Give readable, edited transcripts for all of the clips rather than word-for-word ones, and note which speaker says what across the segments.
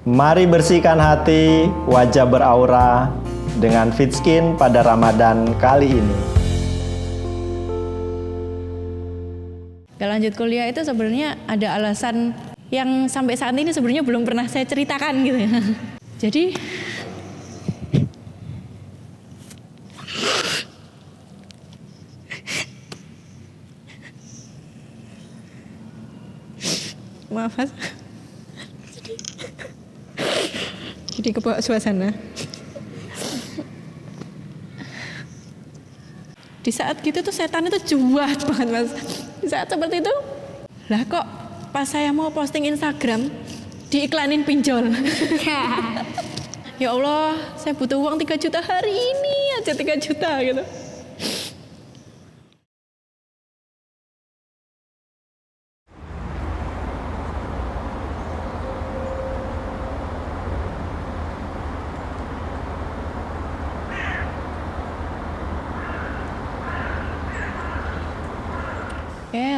Speaker 1: Mari bersihkan hati, wajah beraura dengan Fit Skin pada Ramadan kali ini.
Speaker 2: Gak lanjut kuliah itu sebenarnya ada alasan yang sampai saat ini sebenarnya belum pernah saya ceritakan gitu ya. Jadi maaf Mas. Jadi kebawa suasana. Di saat gitu tuh setan itu juat banget Mas. Di saat seperti itu, lah kok pas saya mau posting Instagram diiklanin pinjol. Ya Allah, saya butuh uang 3 juta hari ini aja 3 juta gitu.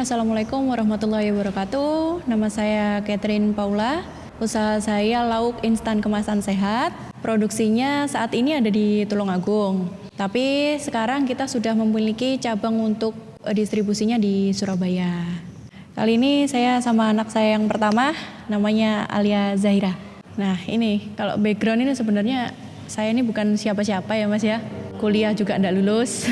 Speaker 2: Assalamualaikum warahmatullahi wabarakatuh. Nama saya Catherine Paula. Usaha saya lauk instan kemasan sehat. Produksinya saat ini ada di Tulungagung. Tapi sekarang kita sudah memiliki cabang untuk distribusinya di Surabaya. Kali ini saya sama anak saya yang pertama, namanya Alia Zahira. Nah ini, kalau background ini sebenarnya saya ini bukan siapa-siapa ya Mas ya. Kuliah juga enggak lulus.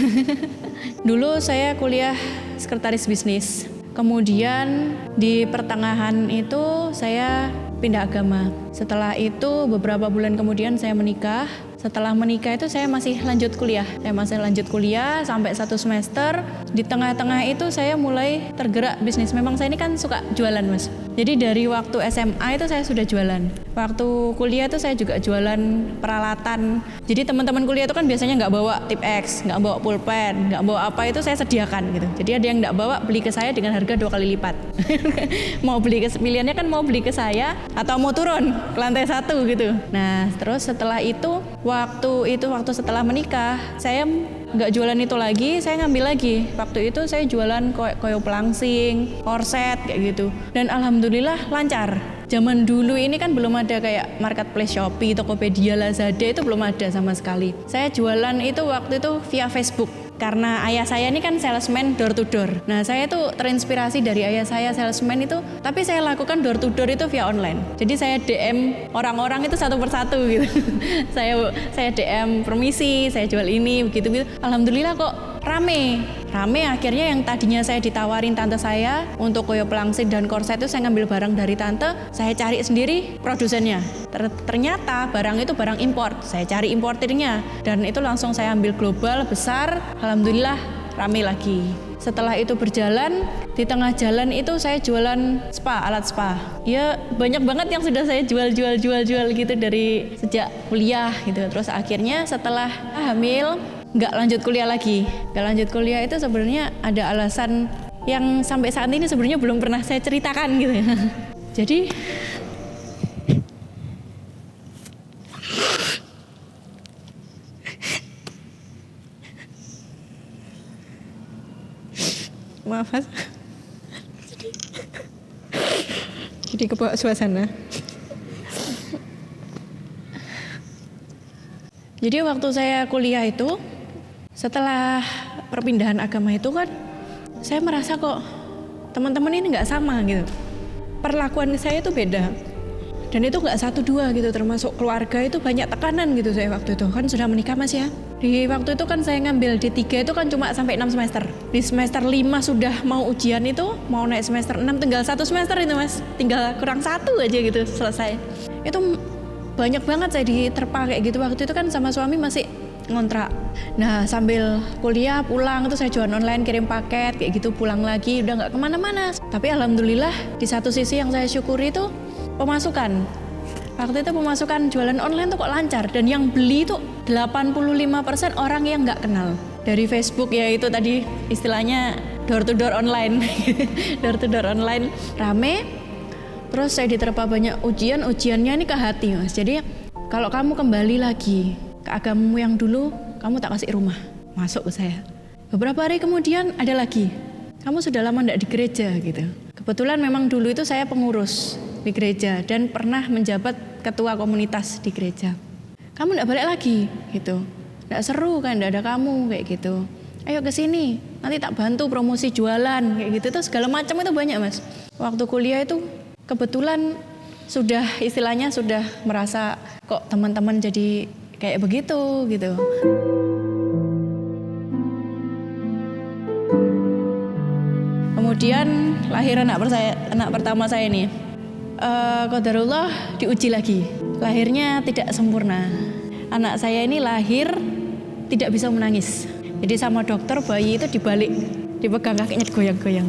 Speaker 2: Dulu saya kuliah sekretaris bisnis. Kemudian di pertengahan itu saya pindah agama. Setelah itu beberapa bulan kemudian saya menikah. Setelah menikah itu saya masih lanjut kuliah. Saya masih lanjut kuliah sampai 1 semester. Di tengah-tengah itu saya mulai tergerak bisnis. Memang saya ini kan suka jualan Mas. Jadi dari waktu SMA itu saya sudah jualan. Waktu kuliah itu saya juga jualan peralatan. Jadi teman-teman kuliah itu kan biasanya nggak bawa tip X, nggak bawa pulpen, nggak bawa apa itu saya sediakan gitu. Jadi ada yang nggak bawa beli ke saya dengan harga 2 kali lipat. Mau beli pilihannya kan mau beli ke saya atau mau turun ke lantai 1 gitu. Nah terus setelah itu waktu setelah menikah saya nggak jualan itu lagi, saya ngambil lagi. Waktu itu saya jualan koyo pelangsing, korset kayak gitu. Dan alhamdulillah lancar. Zaman dulu ini kan belum ada kayak marketplace Shopee, Tokopedia, Lazada itu belum ada sama sekali. Saya jualan itu waktu itu via Facebook. Karena ayah saya ini kan salesman door to door. Nah saya tuh terinspirasi dari ayah saya salesman itu, tapi saya lakukan door to door itu via online. Jadi saya DM orang-orang itu satu persatu gitu. saya DM permisi, saya jual ini begitu. Alhamdulillah kok rame akhirnya yang tadinya saya ditawarin tante saya untuk koyo pelangsing dan korset itu saya ngambil barang dari tante, saya cari sendiri produsennya. Ternyata barang itu barang import, saya cari importirnya dan itu langsung saya ambil global besar. Alhamdulillah rame lagi. Setelah itu berjalan, di tengah jalan itu saya jualan alat spa. Ya banyak banget yang sudah saya jual gitu dari sejak kuliah gitu. Terus akhirnya setelah hamil nggak lanjut kuliah lagi. Nggak lanjut kuliah itu sebenarnya ada alasan yang sampai saat ini sebenarnya belum pernah saya ceritakan gitu ya. Jadi maaf Mas. Jadi kebawa suasana. Jadi waktu saya kuliah itu, setelah perpindahan agama itu kan, saya merasa kok teman-teman ini nggak sama gitu. Perlakuan saya itu beda. Dan itu nggak 1-2 gitu, termasuk keluarga itu banyak tekanan gitu saya waktu itu. Kan sudah menikah Mas ya. Di waktu itu kan saya ngambil D3 itu kan cuma sampai 6 semester. Di semester 5 sudah mau ujian itu, mau naik semester 6 tinggal 1 semester itu Mas. Tinggal kurang 1 aja gitu selesai. Itu banyak banget saya diterpa kayak gitu. Waktu itu kan sama suami masih ngontrak. Nah sambil kuliah pulang itu saya jualan online, kirim paket kayak gitu, pulang lagi udah nggak kemana-mana. Tapi alhamdulillah di satu sisi yang saya syukuri itu pemasukan. Waktu itu pemasukan jualan online tuh kok lancar dan yang beli tuh 85% orang yang nggak kenal. Dari Facebook ya itu tadi istilahnya door to door online. Door to door online rame. Terus saya diterpa banyak ujiannya ini ke hati Mas. Jadi kalau kamu kembali lagi ke agamamu yang dulu, kamu tak kasih rumah. Masuk ke saya. Beberapa hari kemudian ada lagi. Kamu sudah lama enggak di gereja gitu. Kebetulan memang dulu itu saya pengurus di gereja dan pernah menjabat ketua komunitas di gereja. Kamu enggak balik lagi gitu. Enggak seru kan, enggak ada kamu kayak gitu. Ayo ke sini, nanti tak bantu promosi jualan kayak gitu. Itu segala macam itu banyak, Mas. Waktu kuliah itu kebetulan sudah istilahnya sudah merasa kok teman-teman jadi kayak begitu gitu. Kemudian lahir anak pertama saya nih. Qadarullah diuji lagi. Lahirnya tidak sempurna. Anak saya ini lahir tidak bisa menangis. Jadi sama dokter bayi itu dibalik, dipegang kakinya digoyang-goyang.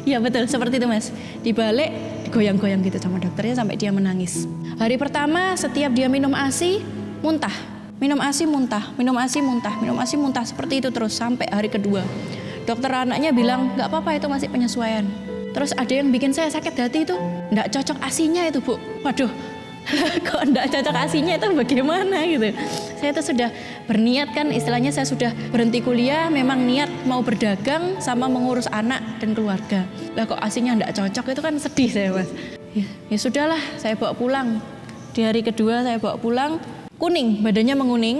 Speaker 2: Iya betul seperti itu Mas. Dibalik, digoyang-goyang gitu sama dokternya sampai dia menangis. Hari pertama setiap dia minum ASI muntah, minum ASI muntah, minum ASI muntah, minum ASI muntah seperti itu terus sampai hari kedua. Dokter anaknya bilang nggak apa-apa itu masih penyesuaian. Terus ada yang bikin saya sakit hati itu, nggak cocok ASINya itu Bu. Waduh, kok nggak cocok ASINya itu bagaimana gitu. Saya itu sudah berniat kan istilahnya saya sudah berhenti kuliah, memang niat mau berdagang sama mengurus anak dan keluarga. Lah kok ASINya nggak cocok itu kan sedih saya Mas. Ya sudahlah saya bawa pulang. Di hari kedua saya bawa pulang, kuning, badannya menguning.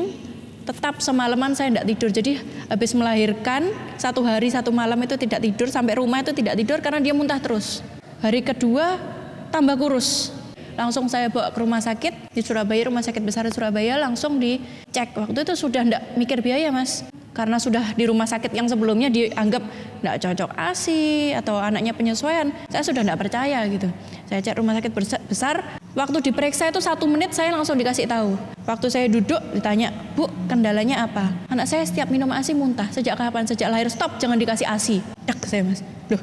Speaker 2: Tetap semalaman saya tidak tidur. Jadi habis melahirkan 1 hari 1 malam itu tidak tidur, sampai rumah itu tidak tidur karena dia muntah terus. Hari kedua tambah kurus. Langsung saya bawa ke rumah sakit di Surabaya, rumah sakit besar di Surabaya, langsung dicek. Waktu itu sudah tidak mikir biaya Mas. Karena sudah di rumah sakit yang sebelumnya dianggap tidak cocok ASI atau anaknya penyesuaian. Saya sudah tidak percaya gitu. Saya cek rumah sakit besar. Waktu diperiksa itu 1 menit saya langsung dikasih tahu. Waktu saya duduk ditanya, Bu, kendalanya apa? Anak saya setiap minum ASI muntah. Sejak kapan? Sejak lahir. Stop, jangan dikasih ASI. Dek saya Mas. Loh.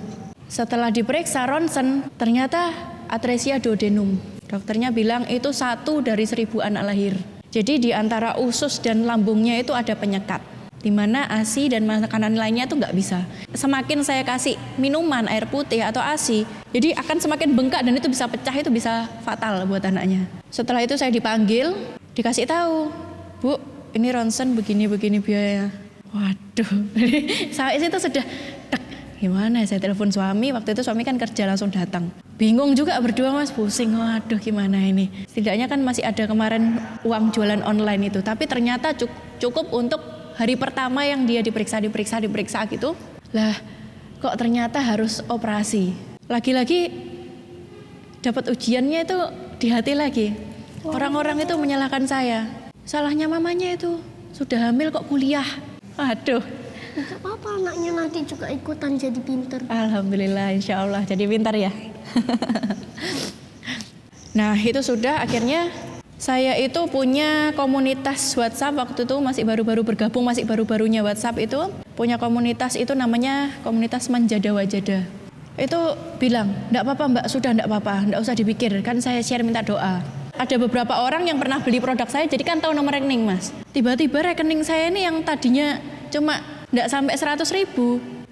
Speaker 2: Setelah diperiksa ronsen, ternyata atresia duodenum. Dokternya bilang itu 1 dari 1000 anak lahir. Jadi di antara usus dan lambungnya itu ada penyekat. Di mana ASI dan makanan lainnya itu nggak bisa. Semakin saya kasih minuman air putih atau ASI, jadi akan semakin bengkak dan itu bisa pecah, itu bisa fatal buat anaknya. Setelah itu saya dipanggil, dikasih tahu, Bu, ini ronsen begini biayanya. Waduh, saya itu sudah gimana? Saya telepon suami, waktu itu suami kan kerja langsung datang. Bingung juga berdua Mas, pusing, waduh gimana ini. Setidaknya kan masih ada kemarin uang jualan online itu, tapi ternyata cukup untuk hari pertama yang dia diperiksa gitu. Lah, kok ternyata harus operasi. Lagi-lagi dapat ujiannya itu di hati lagi. Orang-orang itu menyalahkan saya. Salahnya mamanya itu, sudah hamil kok kuliah. Aduh.
Speaker 3: Gak apa-apa anaknya nanti juga ikutan jadi pinter.
Speaker 2: Alhamdulillah, insya Allah jadi pintar ya. Nah itu sudah akhirnya saya itu punya komunitas WhatsApp waktu itu masih baru-baru bergabung, masih baru-barunya WhatsApp itu. Punya komunitas itu namanya komunitas Manjada Wajada. Itu bilang, enggak apa-apa Mbak, sudah enggak apa-apa, enggak usah dipikir, kan saya share minta doa. Ada beberapa orang yang pernah beli produk saya, jadi kan tahu nomor rekening Mas. Tiba-tiba rekening saya ini yang tadinya cuma enggak sampai 100.000,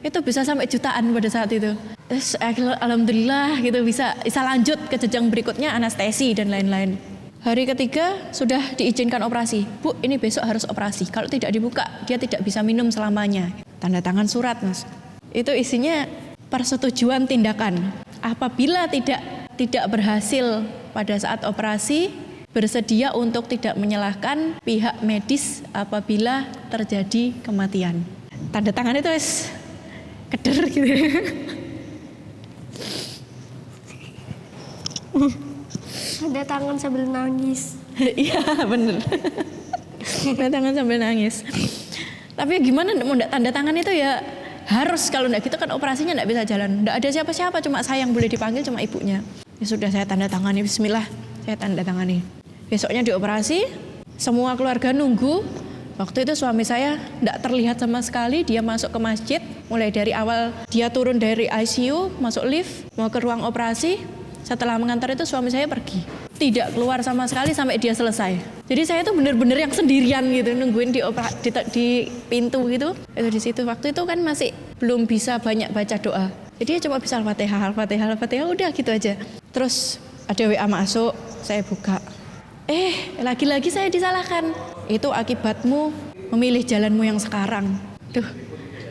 Speaker 2: itu bisa sampai jutaan pada saat itu. Terus alhamdulillah gitu bisa lanjut ke jenjang berikutnya anestesi dan lain-lain. Hari ketiga sudah diizinkan operasi. Bu, ini besok harus operasi. Kalau tidak dibuka, dia tidak bisa minum selamanya. Tanda tangan surat Mas. Itu isinya persetujuan tindakan. Apabila tidak berhasil pada saat operasi, bersedia untuk tidak menyalahkan pihak medis apabila terjadi kematian. Tanda tangan itu keder gitu.
Speaker 3: Ada tangan sambil nangis.
Speaker 2: Iya bener. Tanda tangan sambil nangis. Tapi gimana mau tanda tangan itu ya harus, kalau enggak gitu kan operasinya enggak bisa jalan. Enggak ada siapa-siapa, cuma saya yang boleh dipanggil, cuma ibunya. Ya sudah saya tanda tangani, bismillah, saya tanda tangani. Besoknya dioperasi, semua keluarga nunggu. Waktu itu suami saya enggak terlihat sama sekali, dia masuk ke masjid. Mulai dari awal dia turun dari ICU, masuk lift, mau ke ruang operasi. Setelah mengantar itu suami saya pergi. Tidak keluar sama sekali sampai dia selesai. Jadi saya itu benar-benar yang sendirian gitu, nungguin di pintu gitu. Itu di situ waktu itu kan masih belum bisa banyak baca doa. Jadi cuma bisa Al-Fatihah, udah gitu aja. Terus ada WA masuk, saya buka. Lagi-lagi saya disalahkan. Itu akibatmu memilih jalanmu yang sekarang. Duh,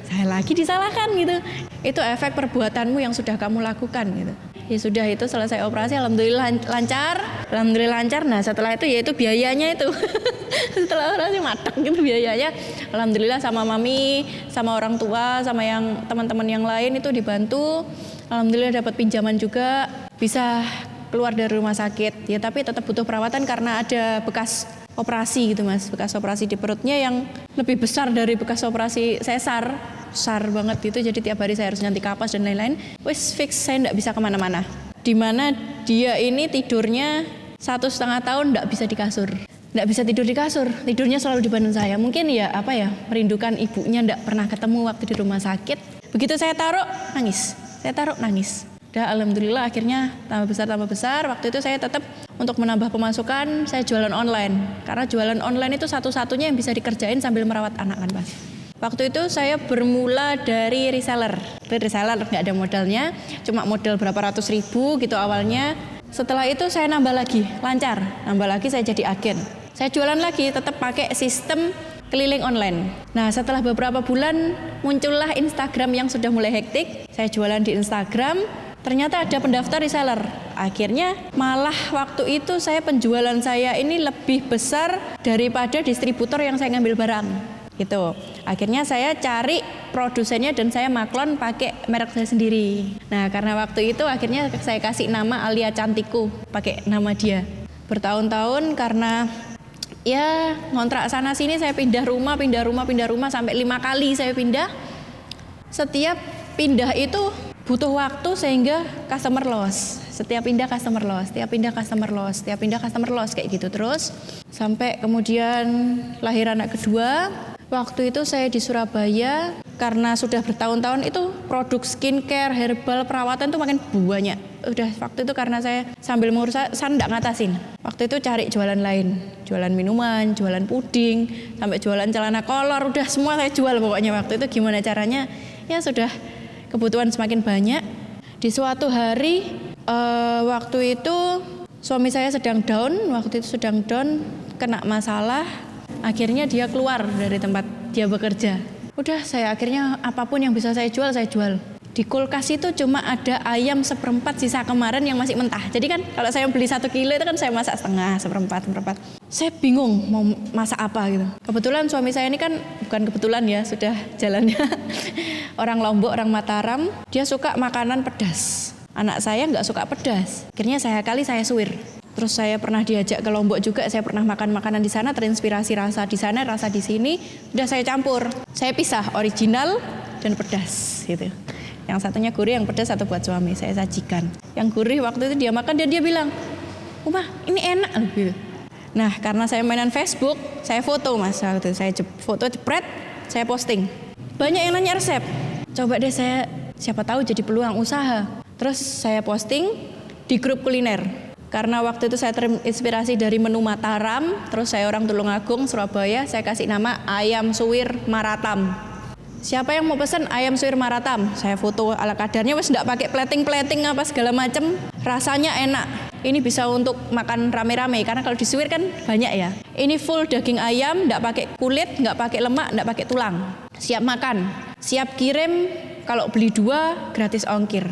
Speaker 2: saya lagi disalahkan gitu. Itu efek perbuatanmu yang sudah kamu lakukan gitu. Ya sudah, itu selesai operasi, alhamdulillah lancar. Nah setelah itu ya itu biayanya itu setelah operasi matek gitu biayanya. Alhamdulillah sama mami, sama orang tua, sama yang teman-teman yang lain itu dibantu. Alhamdulillah dapat pinjaman juga, bisa keluar dari rumah sakit. Ya tapi tetap butuh perawatan karena ada bekas operasi gitu mas, bekas operasi di perutnya yang lebih besar dari bekas operasi sesar. Besar banget gitu, jadi tiap hari saya harus ganti kapas dan lain-lain. Wes fix saya nggak bisa kemana-mana. Dimana dia ini tidurnya 1,5 tahun nggak bisa di kasur, nggak bisa tidur di kasur, tidurnya selalu di badan saya. Mungkin ya merindukan ibunya, nggak pernah ketemu waktu di rumah sakit. Begitu saya taruh nangis. Dah alhamdulillah akhirnya tambah besar. Waktu itu saya tetap untuk menambah pemasukan saya jualan online, karena jualan online itu satu-satunya yang bisa dikerjain sambil merawat anak kan mas. Waktu itu saya bermula dari reseller nggak ada modalnya, cuma modal berapa ratus ribu gitu awalnya. Setelah itu saya nambah lagi saya jadi agen. Saya jualan lagi tetap pakai sistem keliling online. Nah setelah beberapa bulan muncullah Instagram yang sudah mulai hektik. Saya jualan di Instagram, ternyata ada pendaftar reseller. Akhirnya malah waktu itu penjualan saya ini lebih besar daripada distributor yang saya ngambil barang. Gitu. Akhirnya saya cari produsennya dan saya maklon pakai merek saya sendiri. Nah, karena waktu itu akhirnya saya kasih nama Alia Cantiku, pakai nama dia. Bertahun-tahun karena ya ngontrak sana sini, saya pindah rumah sampai 5 kali saya pindah. Setiap pindah itu butuh waktu sehingga customer loss. Setiap pindah customer loss kayak gitu terus sampai kemudian lahir anak kedua. Waktu itu saya di Surabaya, karena sudah bertahun-tahun itu produk skincare, herbal, perawatan itu makin banyak. Udah waktu itu karena saya sambil mengurus, saya enggak ngatasin. Waktu itu cari jualan lain, jualan minuman, jualan puding, sampai jualan celana kolor, udah semua saya jual pokoknya. Waktu itu gimana caranya? Ya sudah, kebutuhan semakin banyak. Di suatu hari, waktu itu suami saya sedang down, kena masalah. Akhirnya dia keluar dari tempat dia bekerja. Udah saya akhirnya apapun yang bisa saya jual. Di kulkas itu cuma ada ayam 1/4 sisa kemarin yang masih mentah. Jadi kan kalau saya beli 1 kilo itu kan saya masak setengah, 1/4. Saya bingung mau masak apa gitu. Kebetulan suami saya ini kan, bukan kebetulan ya, sudah jalannya orang Lombok, orang Mataram. Dia suka makanan pedas. Anak saya nggak suka pedas. Akhirnya saya suwir. Terus saya pernah diajak ke Lombok juga, saya pernah makan makanan di sana, terinspirasi rasa di sana, rasa di sini, udah saya campur. Saya pisah original dan pedas gitu. Yang satunya gurih, yang pedas satu buat suami, saya sajikan. Yang gurih waktu itu dia makan dan dia bilang, "Uma, ini enak." gitu. Nah, karena saya mainan Facebook, saya foto mas, waktu itu saya foto jepret, saya posting. Banyak yang nanya resep. Coba deh saya, siapa tahu jadi peluang usaha. Terus saya posting di grup kuliner. Karena waktu itu saya terinspirasi dari menu Mataram, terus saya orang Tulungagung, Surabaya, saya kasih nama ayam suwir Maratam. Siapa yang mau pesan ayam suwir Maratam? Saya foto ala kadarnya, wes enggak pakai plating apa segala macam. Rasanya enak. Ini bisa untuk makan rame-rame, karena kalau disuwir kan banyak ya. Ini full daging ayam, enggak pakai kulit, enggak pakai lemak, enggak pakai tulang. Siap makan, siap kirim, kalau beli 2 gratis ongkir.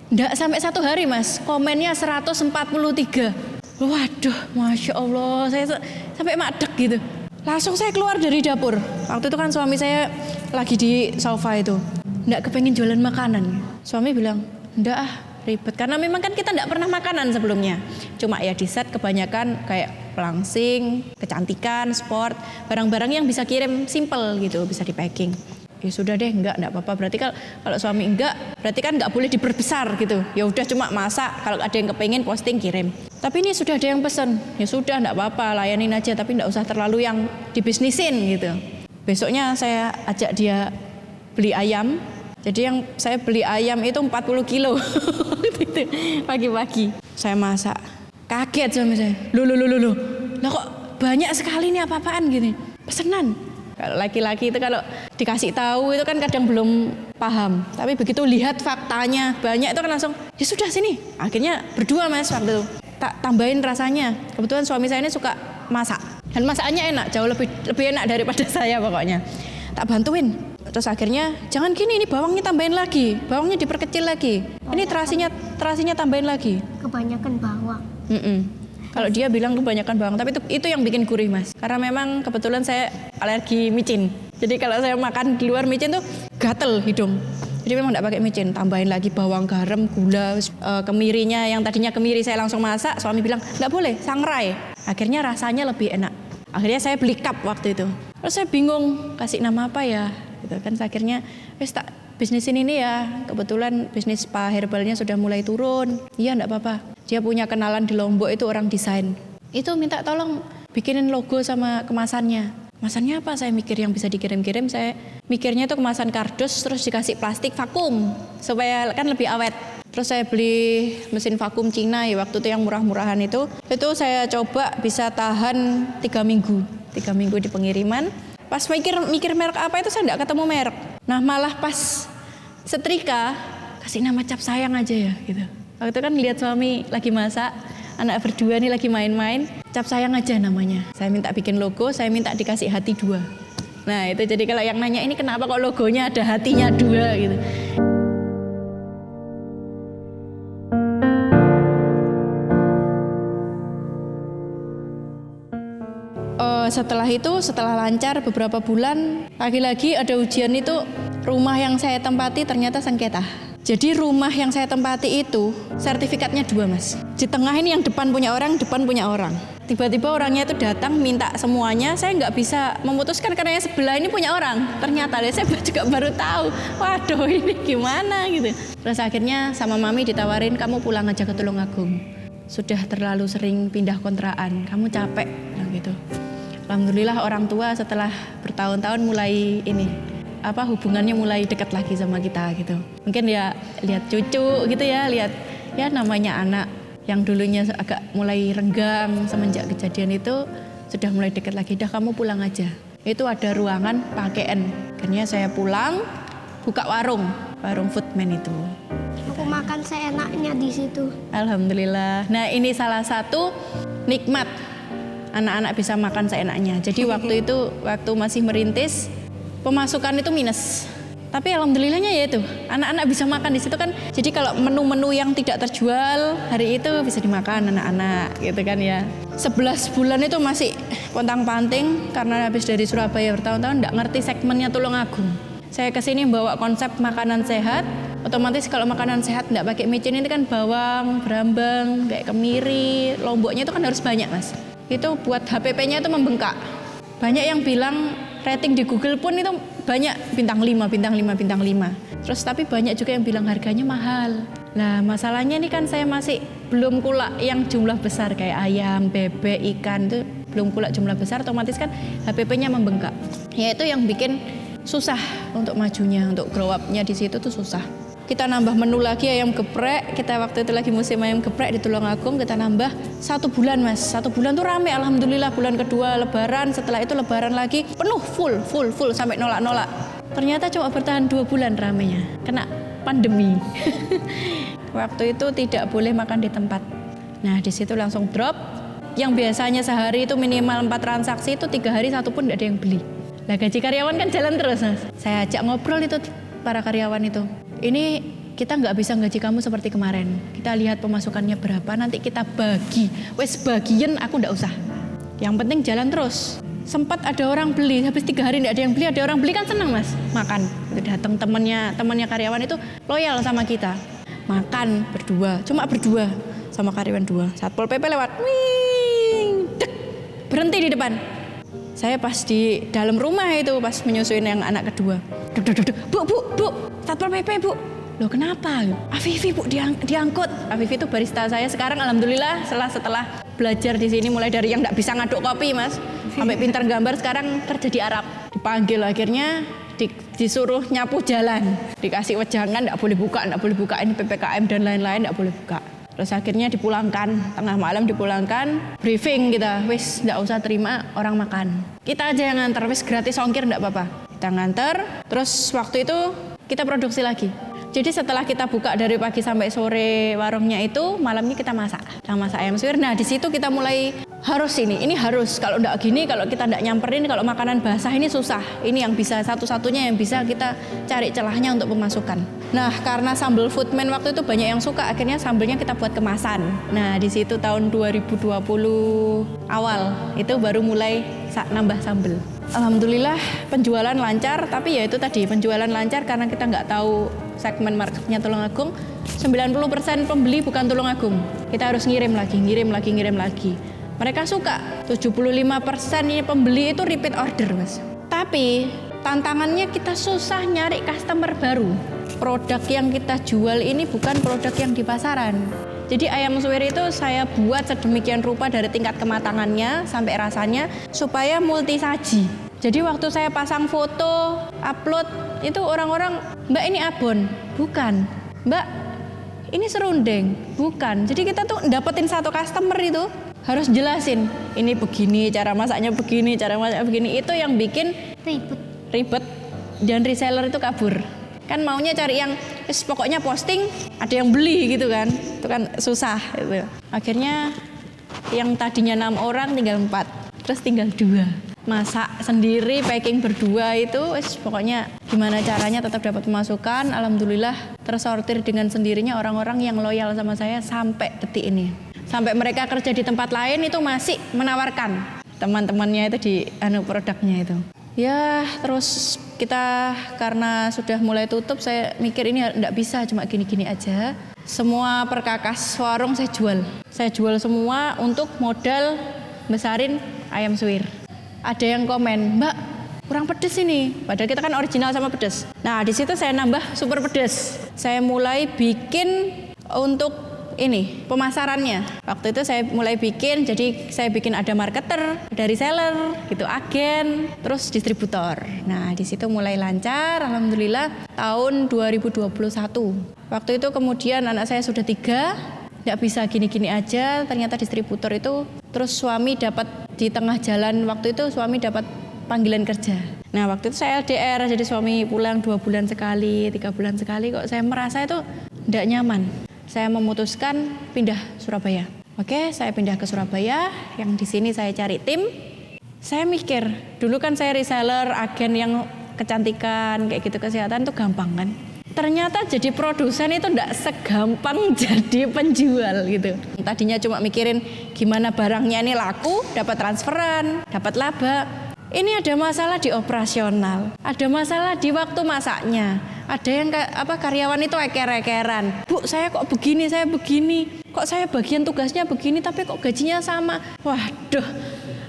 Speaker 2: Nggak sampai 1 hari mas, komennya 143. Waduh, Masya Allah, saya sampai madek gitu. Langsung saya keluar dari dapur. Waktu itu kan suami saya lagi di sofa itu. Nggak kepengen jualan makanan. Suami bilang, nggak ribet. Karena memang kan kita nggak pernah makanan sebelumnya. Cuma ya di set kebanyakan kayak pelangsing, kecantikan, sport. Barang-barang yang bisa kirim simple gitu, bisa di packing. Ya sudah deh, enggak apa-apa. Berarti kalau suami enggak, berarti kan enggak boleh diperbesar gitu. Ya udah cuma masak, kalau ada yang kepengen posting kirim. Tapi ini sudah ada yang pesen, ya sudah enggak apa-apa, layanin aja, tapi enggak usah terlalu yang dibisnisin gitu. Besoknya saya ajak dia beli ayam. Jadi yang saya beli ayam itu 40 kilo. Pagi-pagi saya masak. Kaget suami saya. Loh. Lah kok banyak sekali nih apa-apaan gini. Pesenan. Kalau laki-laki itu kalau dikasih tahu itu kan kadang belum paham. Tapi begitu lihat faktanya banyak itu kan langsung, ya sudah sini. Akhirnya berdua mas waktu itu. Tak tambahin rasanya. Kebetulan suami saya ini suka masak. Dan masakannya enak, jauh lebih enak daripada saya pokoknya. Tak bantuin. Terus akhirnya jangan gini, ini bawangnya tambahin lagi, bawangnya diperkecil lagi, ini terasinya tambahin lagi.
Speaker 3: Kebanyakan bawang.
Speaker 2: Kalau dia bilang kebanyakan bawang, tapi itu yang bikin gurih Mas. Karena memang kebetulan saya alergi micin. Jadi kalau saya makan di luar micin tuh gatel hidung. Jadi memang tidak pakai micin, tambahin lagi bawang, garam, gula, kemirinya yang tadinya kemiri saya langsung masak, suami bilang nggak boleh, sangrai. Akhirnya rasanya lebih enak. Akhirnya saya beli cup waktu itu. Terus saya bingung kasih nama apa ya, gitu kan. Akhirnya tak bisnis ini nih ya, kebetulan bisnis spa herbalnya sudah mulai turun. Iya nggak apa-apa. Dia punya kenalan di Lombok itu orang desain. Itu minta tolong bikinin logo sama kemasannya. Kemasannya apa? Saya mikir yang bisa dikirim-kirim, saya mikirnya itu kemasan kardus terus dikasih plastik vakum supaya kan lebih awet. Terus saya beli mesin vakum Cina ya waktu itu yang murah-murahan itu saya coba bisa tahan 3 minggu. 3 minggu di pengiriman. Pas mikir merek apa itu saya enggak ketemu merek. Nah malah pas setrika kasih nama cap sayang aja ya gitu. Waktu itu kan lihat suami lagi masak, anak berdua nih lagi main-main, cap sayang aja namanya. Saya minta bikin logo, saya minta dikasih hati 2. Nah itu jadi kalau yang nanya ini kenapa kok logonya ada hatinya 2 gitu. Setelah lancar beberapa bulan, lagi-lagi ada ujian itu rumah yang saya tempati ternyata sengketa. Jadi rumah yang saya tempati itu sertifikatnya 2 Mas. Di tengah ini yang depan punya orang. Tiba-tiba orangnya itu datang minta semuanya, saya nggak bisa memutuskan karena yang sebelah ini punya orang. Ternyata saya juga baru tahu, waduh ini gimana gitu. Terus akhirnya sama mami ditawarin, kamu pulang aja ke Tulungagung. Sudah terlalu sering pindah kontrakan, kamu capek gitu. Alhamdulillah orang tua setelah bertahun-tahun mulai hubungannya mulai dekat lagi sama kita gitu. Mungkin ya lihat cucu gitu ya, lihat ya namanya anak yang dulunya agak mulai renggang semenjak kejadian itu sudah mulai dekat lagi. Dah kamu pulang aja. Itu ada ruangan pakaian. Akhirnya saya pulang, buka warung Foodman itu.
Speaker 3: Aku makan seenaknya di situ.
Speaker 2: Alhamdulillah. Nah ini salah satu nikmat anak-anak bisa makan seenaknya. Jadi waktu masih merintis, pemasukan itu minus. Tapi alhamdulillahnya ya itu, anak-anak bisa makan di situ kan. Jadi kalau menu-menu yang tidak terjual hari itu bisa dimakan anak-anak gitu kan ya. 11 bulan itu masih pontang-panting karena habis dari Surabaya bertahun-tahun enggak ngerti segmennya Tulungagung. Saya kesini bawa konsep makanan sehat. Otomatis kalau makanan sehat enggak pakai micin ini kan bawang, brambang, kayak kemiri, lomboknya itu kan harus banyak Mas. Itu buat HPP-nya itu membengkak. Banyak yang bilang rating di Google pun itu banyak bintang 5. Terus tapi banyak juga yang bilang harganya mahal. Nah masalahnya ini kan saya masih belum kulak yang jumlah besar kayak ayam, bebek, ikan itu belum kulak jumlah besar, otomatis kan HPP-nya membengkak. Ya itu yang bikin susah untuk majunya, untuk grow up-nya di situ tuh susah. Kita nambah menu lagi ayam geprek, kita waktu itu lagi musim ayam geprek di Tulungagung, kita nambah 1 bulan Mas. 1 bulan tuh rame alhamdulillah, bulan kedua lebaran, setelah itu lebaran lagi penuh full sampai nolak-nolak. Ternyata cuma bertahan 2 bulan ramenya, kena pandemi. Waktu itu tidak boleh makan di tempat. Nah di situ langsung drop, yang biasanya sehari itu minimal 4 transaksi itu 3 hari 1 pun tidak ada yang beli. Nah gaji karyawan kan jalan terus Mas. Saya ajak ngobrol itu para karyawan itu. Ini kita nggak bisa gaji kamu seperti kemarin. Kita lihat pemasukannya berapa, nanti kita bagi. Wes bagian aku nggak usah. Yang penting jalan terus. Sempat ada orang beli, habis 3 hari nggak ada yang beli, ada orang beli kan senang Mas. Makan. Datang temannya karyawan itu loyal sama kita. Makan berdua, cuma berdua sama karyawan 2. Satpol PP lewat, wing, dek, berhenti di depan. Saya pas di dalam rumah itu pas menyusuin yang anak kedua. Bu, Satpol PP Bu. Loh kenapa? Afifi Bu diangkut. Afifi itu barista saya sekarang alhamdulillah setelah belajar di sini mulai dari yang nggak bisa ngaduk kopi Mas, sampai pintar gambar sekarang kerja di Arab. Dipanggil akhirnya disuruh nyapu jalan, dikasih wejangan nggak boleh buka ini PPKM dan lain-lain nggak boleh buka. Terus akhirnya dipulangkan, tengah malam dipulangkan, briefing kita, wis nggak usah terima orang makan. Kita aja yang nganter, wis gratis ongkir nggak apa-apa. Kita nganter, terus waktu itu kita produksi lagi. Jadi setelah kita buka dari pagi sampai sore warungnya itu, malamnya kita masak ayam suwir. Nah di situ kita mulai harus ini harus, kalau enggak gini, kalau kita enggak nyamperin, kalau makanan basah ini susah. Ini yang bisa, satu-satunya yang bisa kita cari celahnya untuk pemasukan. Nah karena sambal Foodman waktu itu banyak yang suka, akhirnya sambalnya kita buat kemasan. Nah di situ tahun 2020 awal itu baru mulai nambah sambal. Alhamdulillah penjualan lancar, tapi ya itu tadi penjualan lancar karena kita nggak tahu segmen marketnya Tulungagung. 90% pembeli bukan Tulungagung. Kita harus ngirim lagi. Mereka suka. 75% ini pembeli itu repeat order, Mas. Tapi tantangannya kita susah nyari customer baru. Produk yang kita jual ini bukan produk yang di pasaran. Jadi ayam suwir itu saya buat sedemikian rupa dari tingkat kematangannya sampai rasanya supaya multi saji. Jadi waktu saya pasang foto, upload, itu orang-orang, "Mbak ini abon?" "Bukan." "Mbak, ini serundeng?" "Bukan." Jadi kita tuh dapetin satu customer itu harus jelasin, ini begini, cara masaknya begini, cara masaknya begini. Itu yang bikin ribet dan reseller itu kabur. Kan maunya cari yang pokoknya posting ada yang beli gitu kan, itu kan susah gitu. Akhirnya yang tadinya 6 orang tinggal 4, terus tinggal 2. Masak sendiri, packing berdua itu pokoknya gimana caranya tetap dapat pemasukan. Alhamdulillah tersortir dengan sendirinya orang-orang yang loyal sama saya sampai detik ini. Sampai mereka kerja di tempat lain itu masih menawarkan teman-temannya itu di produknya itu. Ya terus kita karena sudah mulai tutup, saya mikir ini enggak bisa cuma gini-gini aja. Semua perkakas warung saya jual. Saya jual semua untuk modal besarin ayam suwir. Ada yang komen, "Mbak, kurang pedes ini." Padahal kita kan original sama pedes. Nah di situ saya nambah super pedes. Saya mulai bikin untuk ini pemasarannya. Waktu itu saya mulai bikin, jadi saya bikin ada marketer, ada reseller, gitu, agen, terus distributor. Nah di situ mulai lancar, alhamdulillah tahun 2021. Waktu itu kemudian anak saya sudah 3, nggak bisa gini-gini aja. Ternyata distributor itu, terus suami dapat di tengah jalan waktu itu suami dapat panggilan kerja. Nah waktu itu saya LDR, jadi suami pulang 2 bulan sekali, 3 bulan sekali. Kok saya merasa itu nggak nyaman. Saya memutuskan pindah Surabaya. Oke, saya pindah ke Surabaya. Yang di sini saya cari tim. Saya mikir, dulu kan saya reseller, agen yang kecantikan, kayak gitu, kesehatan itu gampang kan. Ternyata jadi produsen itu enggak segampang jadi penjual gitu. Tadinya cuma mikirin gimana barangnya ini laku, dapat transferan, dapat laba. Ini ada masalah di operasional, ada masalah di waktu masaknya. Ada yang karyawan itu eker-ekeran. "Bu, saya kok begini, saya begini. Kok saya bagian tugasnya begini tapi kok gajinya sama." Waduh,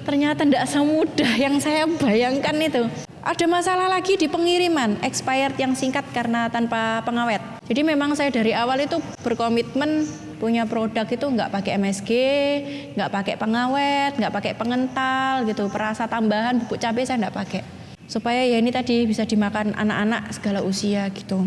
Speaker 2: ternyata tidak semudah yang saya bayangkan itu. Ada masalah lagi di pengiriman, expired yang singkat karena tanpa pengawet. Jadi memang saya dari awal itu berkomitmen punya produk itu nggak pakai MSG, nggak pakai pengawet, nggak pakai pengental gitu. Perasa tambahan bubuk cabai saya nggak pakai. Supaya ya ini tadi bisa dimakan anak-anak segala usia gitu.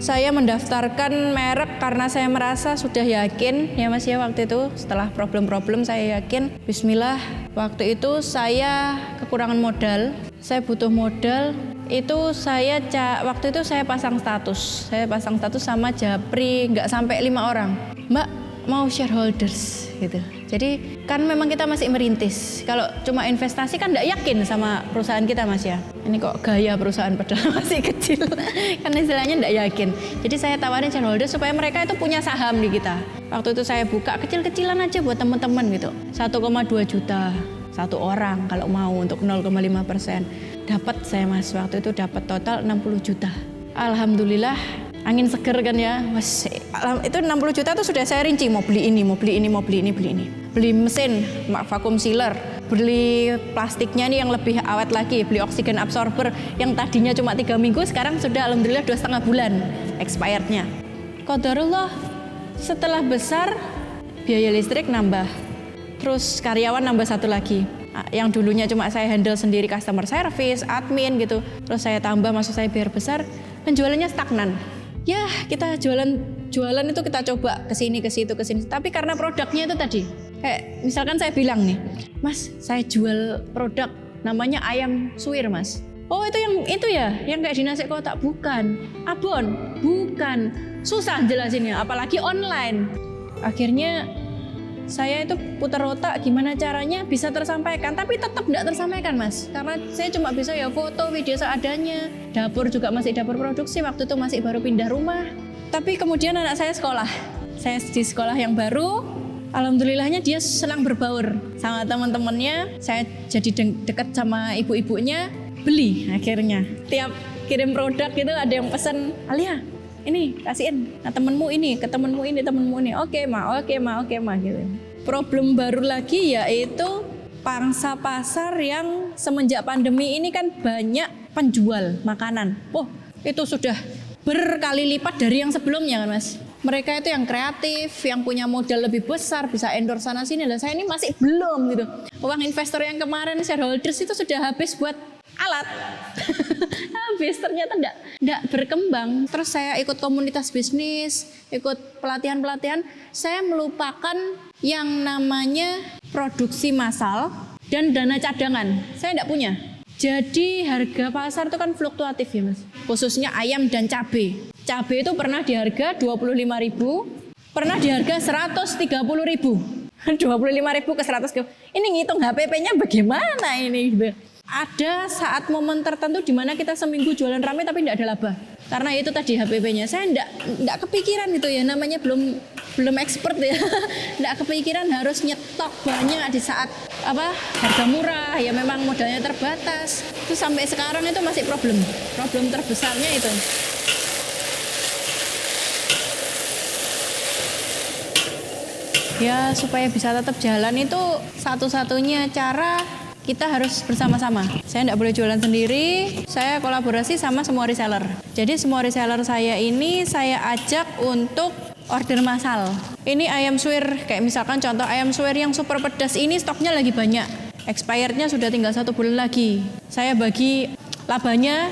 Speaker 2: Saya mendaftarkan merek karena saya merasa sudah yakin ya Mas ya waktu itu setelah problem-problem saya yakin bismillah. Waktu itu saya kekurangan modal, saya butuh modal. Itu waktu itu saya pasang status sama Japri nggak sampai 5 orang. "Mbak, mau shareholders gitu." Jadi kan memang kita masih merintis. Kalau cuma investasi kan nggak yakin sama perusahaan kita Mas ya. Ini kok gaya perusahaan padahal masih kecil. Kan istilahnya nggak yakin. Jadi saya tawarin shareholders supaya mereka itu punya saham di kita. Waktu itu saya buka kecil-kecilan aja buat teman-teman gitu. 1,2 juta satu orang kalau mau untuk 0,5%. Dapat saya Mas, waktu itu dapat total 60 juta. Alhamdulillah, angin seger kan ya. Mas, itu 60 juta tuh sudah saya rinci, mau beli ini, mau beli ini, mau beli ini, beli ini. Beli mesin, vacuum sealer, beli plastiknya nih yang lebih awet lagi, beli oksigen absorber yang tadinya cuma 3 minggu, sekarang sudah alhamdulillah 2,5 bulan expirednya. Qadarullah, setelah besar, biaya listrik nambah. Terus karyawan nambah 1 lagi. Yang dulunya cuma saya handle sendiri customer service, admin gitu. Terus saya tambah, maksud saya biar besar, penjualannya stagnan. Ya kita jualan itu kita coba kesini ke situ. Tapi karena produknya itu tadi Kayak misalkan saya bilang nih, Mas, saya jual produk namanya ayam suwir, Mas. Oh, itu ya, yang kayak di nasi kotak. Bukan. Abon, bukan. Susah jelasinnya, apalagi online. Akhirnya saya itu putar otak gimana caranya bisa tersampaikan, tapi tetap tidak tersampaikan, Mas. Karena saya cuma bisa ya foto, video seadanya. Dapur juga masih dapur produksi, waktu itu masih baru pindah rumah. Tapi kemudian anak saya sekolah. Saya di sekolah yang baru, alhamdulillahnya dia senang berbaur sama teman-temannya. Saya jadi dekat sama ibu-ibunya, beli akhirnya. Tiap kirim produk gitu ada yang pesan, Alia, ini kasihin, nah temenmu ini, ke temenmu ini, temenmu ini. Oke ma gitu. Problem baru lagi yaitu pangsa pasar yang semenjak pandemi ini kan banyak penjual makanan. Oh, itu sudah berkali lipat dari yang sebelumnya kan, Mas. Mereka itu yang kreatif, yang punya modal lebih besar, bisa endorse sana sini. Dan saya ini masih belum gitu. Uang investor yang kemarin shareholders itu sudah habis buat alat. Habis, ternyata enggak berkembang. Terus saya ikut komunitas bisnis, ikut pelatihan-pelatihan, saya melupakan yang namanya produksi massal dan dana cadangan. Saya enggak punya. Jadi harga pasar itu kan fluktuatif ya, Mas. Khususnya ayam dan cabai. Cabai itu pernah di harga 25.000, pernah di harga 130.000. 25.000 ke 100.000. Ini ngitung HPP-nya bagaimana ini? Ada saat momen tertentu di mana kita seminggu jualan rame tapi tidak ada laba. Karena itu tadi HPP-nya. Saya enggak kepikiran gitu ya, namanya belum expert ya. Enggak kepikiran harus nyetok banyak di saat harga murah, ya memang modalnya terbatas. Itu sampai sekarang itu masih problem terbesarnya itu. Ya supaya bisa tetap jalan itu satu-satunya cara kita harus bersama-sama. Saya tidak boleh jualan sendiri, saya kolaborasi sama semua reseller. Jadi semua reseller saya ini saya ajak untuk order massal. Ini ayam suwir, kayak misalkan contoh ayam suwir yang super pedas ini stoknya lagi banyak. Expirednya sudah tinggal 1 bulan lagi. Saya bagi labanya,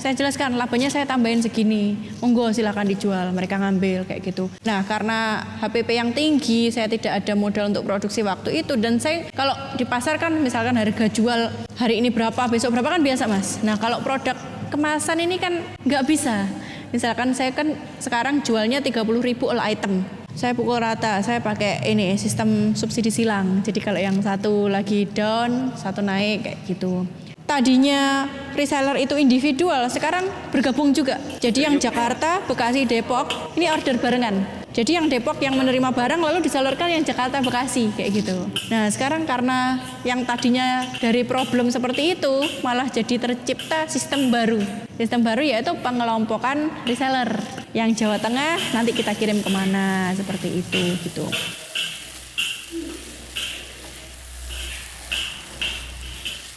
Speaker 2: saya jelaskan labanya saya tambahin segini, monggo silakan dijual, mereka ngambil kayak gitu. Nah karena HPP yang tinggi, saya tidak ada modal untuk produksi waktu itu, dan saya kalau di pasar kan misalkan harga jual hari ini berapa, besok berapa kan biasa, Mas. Nah kalau produk kemasan ini kan nggak bisa. Misalkan saya kan sekarang jualnya 30.000 all item. Saya pukul rata, saya pakai ini sistem subsidi silang. Jadi kalau yang satu lagi down, satu naik kayak gitu. Tadinya reseller itu individual, sekarang bergabung juga. Jadi yang Jakarta, Bekasi, Depok, ini order barengan. Jadi yang Depok yang menerima barang lalu disalurkan yang Jakarta, Bekasi, kayak gitu. Nah sekarang karena yang tadinya dari problem seperti itu, malah jadi tercipta sistem baru. Sistem baru yaitu pengelompokan reseller. Yang Jawa Tengah nanti kita kirim kemana, seperti itu gitu.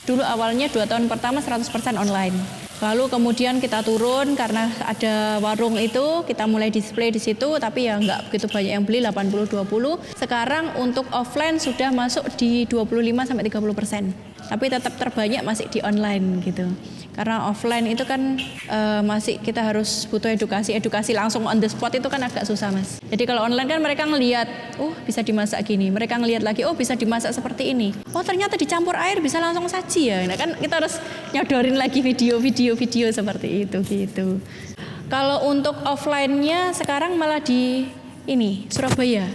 Speaker 2: Dulu awalnya 2 tahun pertama 100% online. Lalu kemudian kita turun karena ada warung itu, kita mulai display di situ, tapi ya nggak begitu banyak yang beli, 80-20. Sekarang untuk offline sudah masuk di 25-30%. Tapi tetap terbanyak masih di online gitu. Karena offline itu kan masih kita harus butuh edukasi langsung on the spot itu kan agak susah, Mas. Jadi kalau online kan mereka ngelihat, oh bisa dimasak gini, mereka ngelihat lagi, oh bisa dimasak seperti ini, oh ternyata dicampur air bisa langsung saji ya. Nah kan kita harus nyodorin lagi video seperti itu gitu. Kalau untuk offline-nya sekarang malah di ini Surabaya.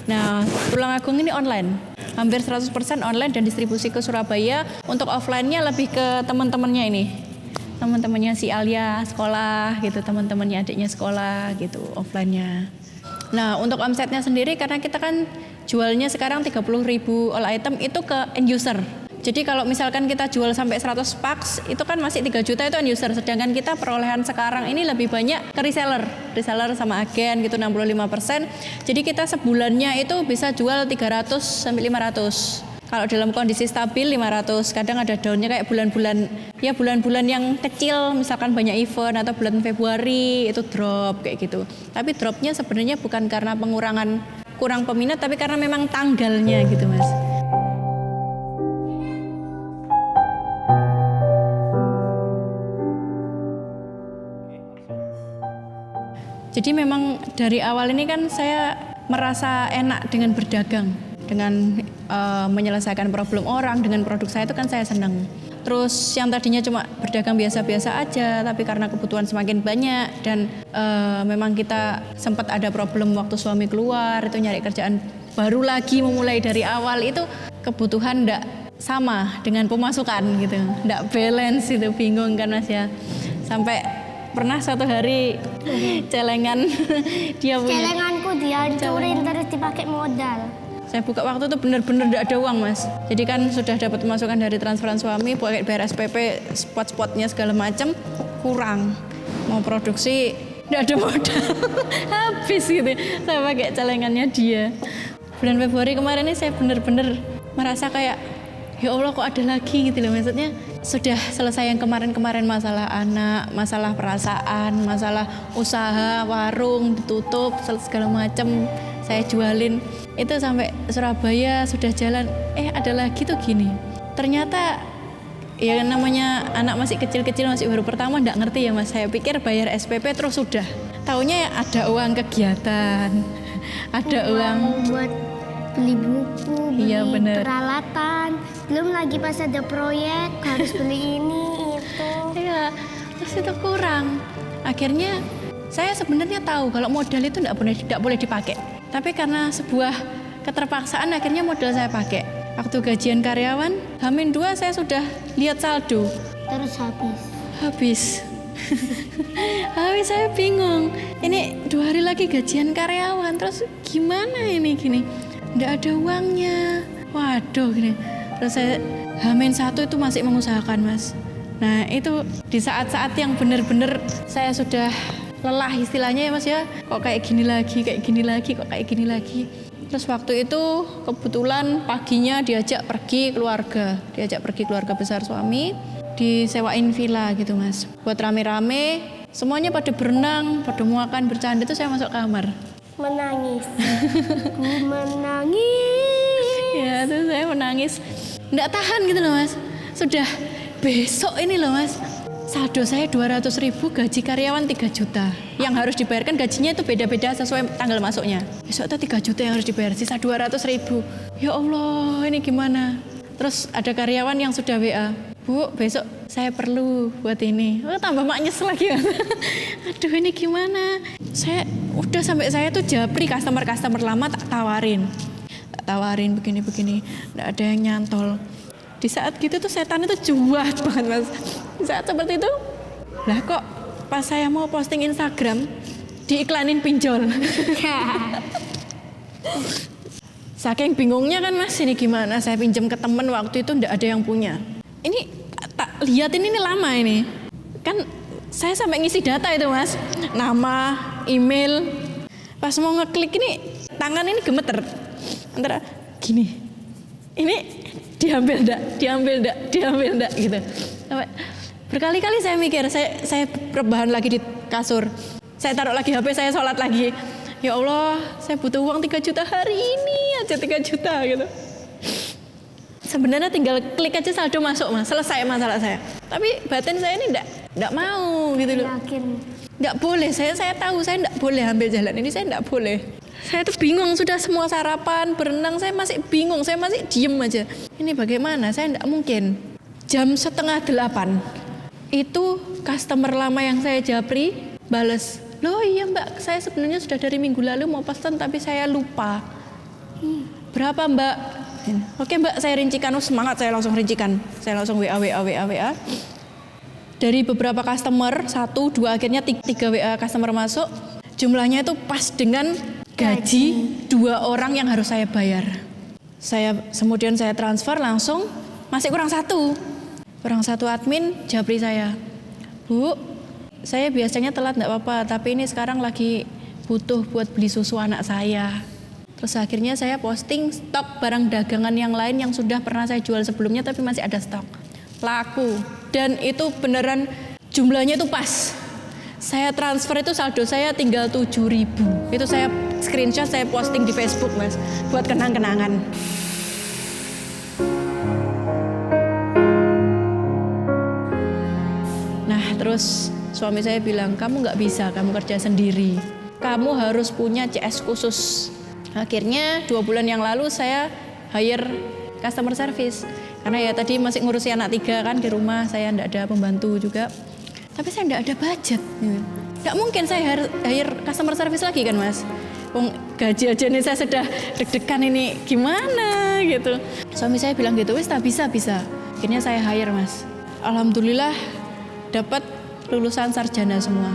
Speaker 2: Nah Tulungagung ini online. Hampir 100% online dan distribusi ke Surabaya. Untuk offline-nya lebih ke teman-temannya ini. Teman-temannya si Alia sekolah gitu, teman-temannya adiknya sekolah gitu offline-nya. Nah, untuk omsetnya sendiri karena kita kan jualnya sekarang 30.000 all item itu ke end user. Jadi kalau misalkan kita jual sampai 100 packs itu kan masih 3 juta itu end user, sedangkan kita perolehan sekarang ini lebih banyak ke reseller sama agen gitu 65%. Jadi kita sebulannya itu bisa jual 300 sampai 500. Kalau dalam kondisi stabil 500, kadang ada downnya kayak bulan-bulan yang kecil, misalkan banyak event atau bulan Februari itu drop kayak gitu. Tapi dropnya sebenarnya bukan karena kurang peminat, tapi karena memang tanggalnya gitu, Mas. Jadi memang dari awal ini kan saya merasa enak dengan berdagang. dengan menyelesaikan problem orang dengan produk saya itu kan saya senang. Terus yang tadinya cuma berdagang biasa-biasa aja, tapi karena kebutuhan semakin banyak dan memang kita sempat ada problem waktu suami keluar, itu nyari kerjaan baru lagi, memulai dari awal, itu kebutuhan enggak sama dengan pemasukan gitu, enggak balance, itu bingung kan Mas ya. Sampai pernah suatu hari celengan dia punya.
Speaker 3: Celenganku dihancurin terus dipakai modal.
Speaker 2: Saya buka waktu itu benar-benar tidak ada uang Mas. Jadi kan sudah dapat pemasukan dari transferan suami, pakai bayar SPP, spot-spotnya segala macam, kurang. Mau produksi tidak ada modal, habis gitu. Saya pakai celengannya dia. Bulan Februari kemarin ini saya benar-benar merasa kayak, ya Allah kok ada lagi gitu loh. Maksudnya sudah selesai yang kemarin-kemarin, masalah anak, masalah perasaan, masalah usaha, warung ditutup, segala macam saya jualin. Itu sampai Surabaya sudah jalan, ada lagi tuh gini. Ternyata ya namanya anak masih kecil-kecil, masih baru pertama, enggak ngerti ya Mas. Saya pikir bayar SPP terus sudah. Taunya ada uang kegiatan, ada uang
Speaker 3: buat beli buku, beli
Speaker 2: Iya, bener.
Speaker 3: peralatan. Belum lagi pas ada proyek harus beli ini itu.
Speaker 2: Iya, terus itu kurang. Akhirnya saya sebenarnya tahu kalau modal itu tidak boleh dipakai. Tapi karena sebuah keterpaksaan akhirnya modal saya pakai. Waktu gajian karyawan, H-2 saya sudah lihat saldo.
Speaker 3: Terus habis.
Speaker 2: Habis saya bingung. Ini 2 hari lagi gajian karyawan, terus gimana ini gini? Nggak ada uangnya. Waduh gini. Terus saya H-1 itu masih mengusahakan Mas. Nah itu di saat-saat yang benar-benar saya sudah lelah istilahnya ya Mas ya. Kok kayak gini lagi, kayak gini lagi, kok kayak gini lagi. Terus waktu itu kebetulan paginya diajak pergi keluarga besar suami, disewain villa gitu Mas. Buat rame-rame, semuanya pada berenang, pada makan, bercanda, itu saya masuk kamar.
Speaker 3: Menangis. Ku menangis.
Speaker 2: Ya terus saya menangis. Nggak tahan gitu loh Mas. Sudah besok ini loh Mas. Saldo saya 200.000, gaji karyawan 3 juta. Yang harus dibayarkan gajinya itu beda-beda sesuai tanggal masuknya. Besok itu 3 juta yang harus dibayar, sisa 200.000. Ya Allah, ini gimana? Terus ada karyawan yang sudah WA, Bu, besok saya perlu buat ini. Oh, tambah maknyes lagi. Aduh, ini gimana? Saya sampai tuh japri customer lama tak tawarin begini-begini. Nggak ada yang nyantol. Di saat gitu tuh setan itu juat banget Mas. Di saat seperti itu, lah kok pas saya mau posting Instagram diiklanin pinjol. Saking bingungnya kan Mas, ini gimana? Saya pinjam ke temen waktu itu ndak ada yang punya. Ini tak liatin ini lama ini. Kan saya sampai ngisi data itu Mas, nama, email. Pas mau ngeklik ini tangan ini gemeter. Antara gini, ini diambil enggak gitu. Sampai berkali-kali saya mikir, saya rebahan lagi di kasur. Saya taruh lagi HP, saya sholat lagi. Ya Allah, saya butuh uang 3 juta hari ini aja, 3 juta gitu. Sebenarnya tinggal klik aja saldo masuk Mas, selesai masalah saya. Tapi batin saya ini enggak mau gitu loh.
Speaker 3: Yakin.
Speaker 2: Enggak boleh, saya tahu saya enggak boleh ambil jalan ini, saya enggak boleh. Saya tuh bingung, sudah semua sarapan, berenang, saya masih bingung, saya masih diem aja. Ini bagaimana, saya enggak mungkin. Jam 7:30, itu customer lama yang saya japri, bales, loh iya Mbak, saya sebenarnya sudah dari minggu lalu mau pesan tapi saya lupa. Berapa Mbak? Oke Mbak, saya rincikan, semangat saya langsung rincikan. Saya langsung WA. Dari beberapa customer, 1, 2, akhirnya 3 WA customer masuk, jumlahnya itu pas dengan gaji 2 orang yang harus saya bayar. Kemudian saya transfer langsung, masih kurang 1 admin japri saya. Bu, saya biasanya telat enggak apa-apa, tapi ini sekarang lagi butuh buat beli susu anak saya. Terus akhirnya saya posting stok barang dagangan yang lain yang sudah pernah saya jual sebelumnya tapi masih ada stok. Laku. Dan itu beneran jumlahnya itu pas. Saya transfer itu saldo saya tinggal 7.000. Itu saya screenshot, saya posting di Facebook Mas, buat kenang-kenangan. Nah terus suami saya bilang, kamu nggak bisa, kamu kerja sendiri. Kamu harus punya CS khusus. Akhirnya 2 bulan yang lalu saya hire customer service. Karena ya tadi masih ngurusi anak 3 kan di rumah, saya enggak ada pembantu juga. Tapi saya enggak ada budget. Enggak mungkin saya hire customer service lagi kan Mas. Gaji aja nih saya sudah deg-degan ini gimana gitu. Suami saya bilang gitu, wis tak bisa. Akhirnya saya hire Mas. Alhamdulillah dapat lulusan sarjana semua.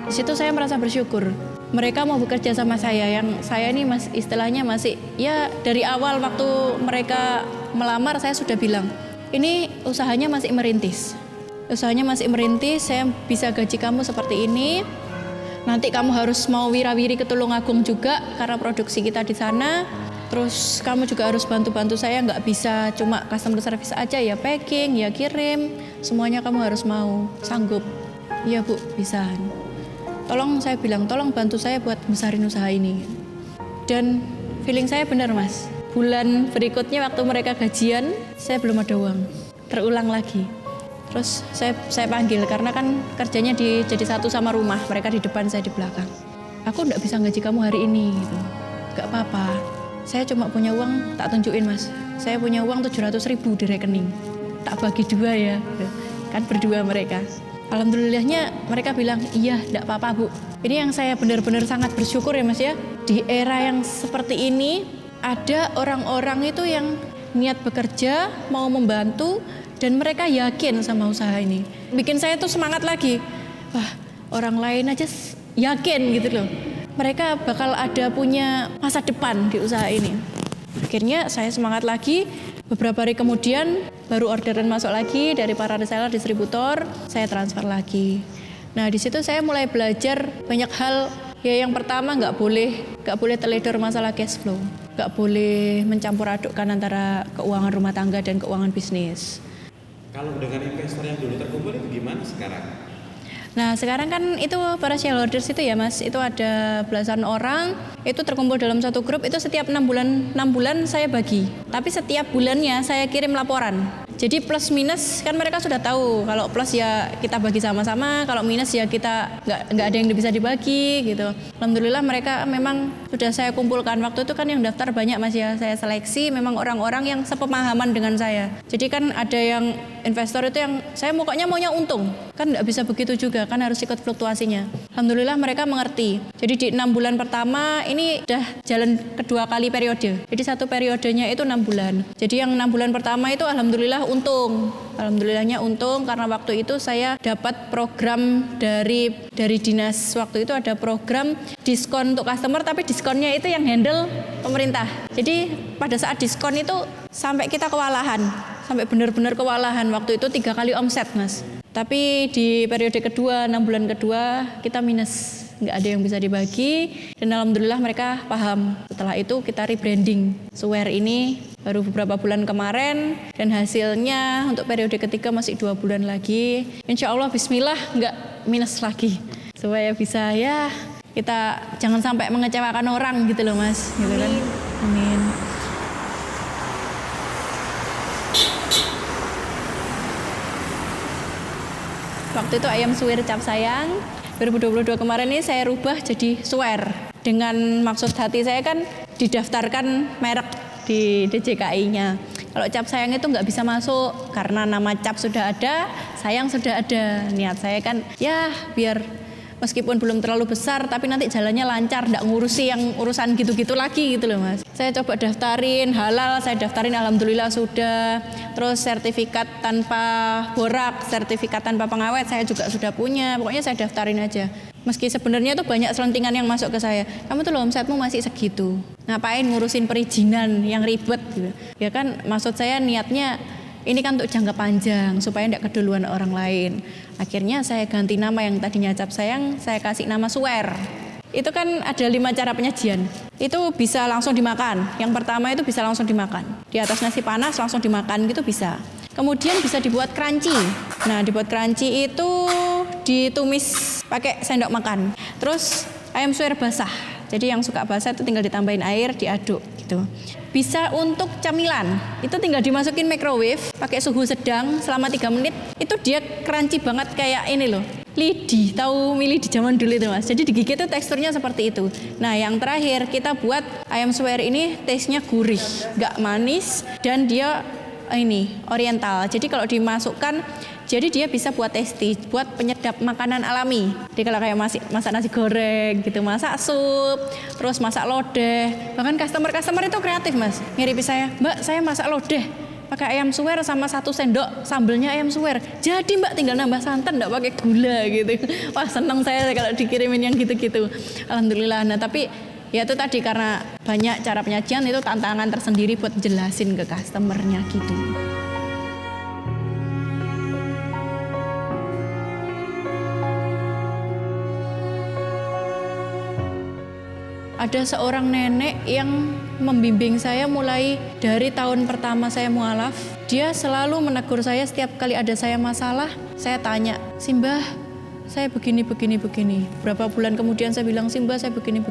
Speaker 2: Di situ saya merasa bersyukur. Mereka mau bekerja sama saya, yang saya ini istilahnya masih, ya dari awal waktu mereka melamar saya sudah bilang, ini usahanya masih merintis. Usahanya masih merintis, saya bisa gaji kamu seperti ini. Nanti kamu harus mau wira-wiri ke Tulungagung juga karena produksi kita di sana. Terus kamu juga harus bantu-bantu saya, nggak bisa cuma customer service aja, ya packing, ya kirim. Semuanya kamu harus mau, sanggup. Iya Bu, bisa. Tolong saya bilang, tolong bantu saya buat besarin usaha ini. Dan feeling saya benar Mas. Bulan berikutnya waktu mereka gajian, saya belum ada uang. Terulang lagi. Terus saya panggil karena kan kerjanya jadi satu sama rumah. Mereka di depan, saya di belakang. Aku enggak bisa gaji kamu hari ini gitu. Enggak apa-apa. Saya cuma punya uang, tak tunjukin Mas. Saya punya uang 700.000 di rekening. Tak bagi 2 ya. Kan berdua mereka. Alhamdulillahnya mereka bilang, iya enggak apa-apa Bu. Ini yang saya benar-benar sangat bersyukur ya Mas ya. Di era yang seperti ini, ada orang-orang itu yang niat bekerja, mau membantu, dan mereka yakin sama usaha ini. Bikin saya tuh semangat lagi. Wah, orang lain aja yakin gitu loh. Mereka bakal ada punya masa depan di usaha ini. Akhirnya saya semangat lagi. Beberapa hari kemudian baru orderan masuk lagi dari para reseller, distributor, saya transfer lagi. Nah di situ saya mulai belajar banyak hal. Ya yang pertama nggak boleh teledor masalah cash flow, nggak boleh mencampur adukkan antara keuangan rumah tangga dan keuangan bisnis.
Speaker 4: Kalau dengan investor yang dulu terkumpul itu gimana sekarang?
Speaker 2: Nah sekarang kan itu para shareholders itu ya Mas, itu ada belasan orang, itu terkumpul dalam satu grup, itu setiap 6 bulan saya bagi. Tapi setiap bulannya saya kirim laporan. Jadi plus minus kan mereka sudah tahu, kalau plus ya kita bagi sama-sama, kalau minus ya kita nggak ada yang bisa dibagi gitu. Alhamdulillah mereka memang sudah saya kumpulkan. Waktu itu kan yang daftar banyak Mas ya, saya seleksi memang orang-orang yang sepemahaman dengan saya. Jadi kan ada yang investor itu yang saya pokoknya maunya untung, kan nggak bisa begitu juga, kan harus ikut fluktuasinya. Alhamdulillah mereka mengerti. Jadi di 6 bulan pertama ini udah jalan kedua kali periode. Jadi satu periodenya itu 6 bulan. Jadi yang 6 bulan pertama itu alhamdulillah untung. Alhamdulillahnya untung karena waktu itu saya dapat program dari dinas. Waktu itu ada program diskon untuk customer, tapi diskonnya itu yang handle pemerintah. Jadi pada saat diskon itu sampai kita kewalahan, sampai benar-benar kewalahan. Waktu itu 3 kali omset Mas. Tapi di periode kedua, 6 bulan kedua kita minus, nggak ada yang bisa dibagi. Dan alhamdulillah mereka paham. Setelah itu kita rebranding Swear ini baru beberapa bulan kemarin, dan hasilnya untuk periode ketiga masih 2 bulan lagi. Insya Allah bismillah nggak minus lagi, supaya bisa ya kita jangan sampai mengecewakan orang gitu loh Mas, gitu kan. Amin. Waktu itu ayam suwir cap sayang, 2022 kemarin ini saya rubah jadi Swear. Dengan maksud hati saya kan didaftarkan merek di DJKI-nya. Kalau cap sayang itu nggak bisa masuk karena nama cap sudah ada, sayang sudah ada. Niat saya kan ya biar meskipun belum terlalu besar tapi nanti jalannya lancar, nggak ngurusi yang urusan gitu-gitu lagi gitu loh Mas. Saya coba daftarin halal, saya daftarin alhamdulillah sudah. Terus sertifikat tanpa borak, sertifikat tanpa pengawet saya juga sudah punya. Pokoknya saya daftarin aja. Meski sebenarnya tuh banyak selentingan yang masuk ke saya. Kamu tuh loh omsetmu masih segitu. Ngapain ngurusin perizinan yang ribet gitu. Ya kan maksud saya niatnya ini kan untuk jangka panjang supaya tidak keduluan orang lain. Akhirnya saya ganti nama yang tadinya cap sayang, saya kasih nama Swear. Itu kan ada 5 cara penyajian. Itu bisa langsung dimakan. Yang pertama itu bisa langsung dimakan. Di atas nasi panas langsung dimakan gitu bisa. Kemudian bisa dibuat crunchy. Nah, dibuat crunchy itu ditumis pakai sendok makan. Terus ayam suwir basah. Jadi yang suka basah itu tinggal ditambahin air, diaduk gitu. Bisa untuk camilan. Itu tinggal dimasukin microwave pakai suhu sedang selama 3 menit. Itu dia crunchy banget kayak ini loh. lidi, tahu mie lidi zaman dulu itu Mas. Jadi digigit itu teksturnya seperti itu. Nah yang terakhir kita buat ayam suwir ini taste-nya gurih, nggak manis dan dia ini oriental. Jadi kalau dimasukkan, jadi dia bisa buat tasty, buat penyedap makanan alami. Jadi kalau kayak masak nasi goreng gitu, masak sup, terus masak lodeh. Bahkan customer itu kreatif Mas, ngiripi saya, Mbak saya masak lodeh pakai ayam suwir sama 1 sendok sambelnya ayam suwir. Jadi Mbak tinggal nambah santan, enggak pakai gula gitu. Wah seneng saya kalau dikirimin yang gitu-gitu. Alhamdulillah. Nah tapi ya itu tadi karena banyak cara penyajian itu tantangan tersendiri buat jelasin ke customernya gitu. Ada seorang nenek yang membimbing saya mulai dari tahun pertama saya mualaf. Dia selalu menegur saya setiap kali ada saya masalah. Saya tanya, Simbah, saya begini. Berapa bulan kemudian saya bilang, Simbah, saya begini.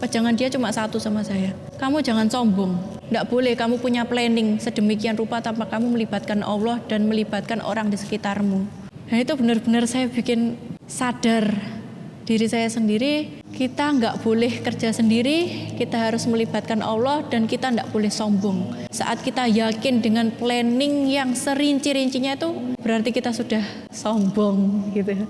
Speaker 2: Jangan dia cuma satu sama saya. Kamu jangan sombong. Nggak boleh kamu punya planning sedemikian rupa tanpa kamu melibatkan Allah dan melibatkan orang di sekitarmu. Nah itu benar-benar saya bikin sadar diri saya sendiri, kita nggak boleh kerja sendiri, kita harus melibatkan Allah dan kita nggak boleh sombong. Saat kita yakin dengan planning yang serinci-rincinya itu, berarti kita sudah sombong gitu.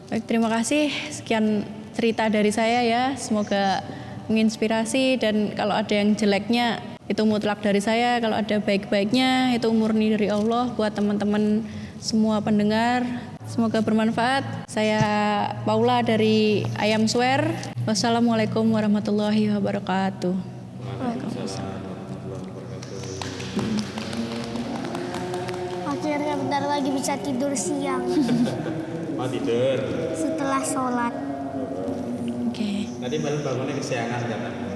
Speaker 2: Baik, terima kasih. Sekian cerita dari saya ya, semoga menginspirasi dan kalau ada yang jeleknya itu mutlak dari saya, kalau ada baik-baiknya itu murni dari Allah buat teman-teman semua pendengar. Semoga bermanfaat. Saya Paula dari Ayam Suwir. Wassalamualaikum warahmatullahi wabarakatuh.
Speaker 3: Akhirnya bentar lagi bisa tidur siang
Speaker 4: Mau tidur.
Speaker 3: setelah sholat.
Speaker 2: Oke.
Speaker 4: Nanti malam bangunnya kesiangan kan?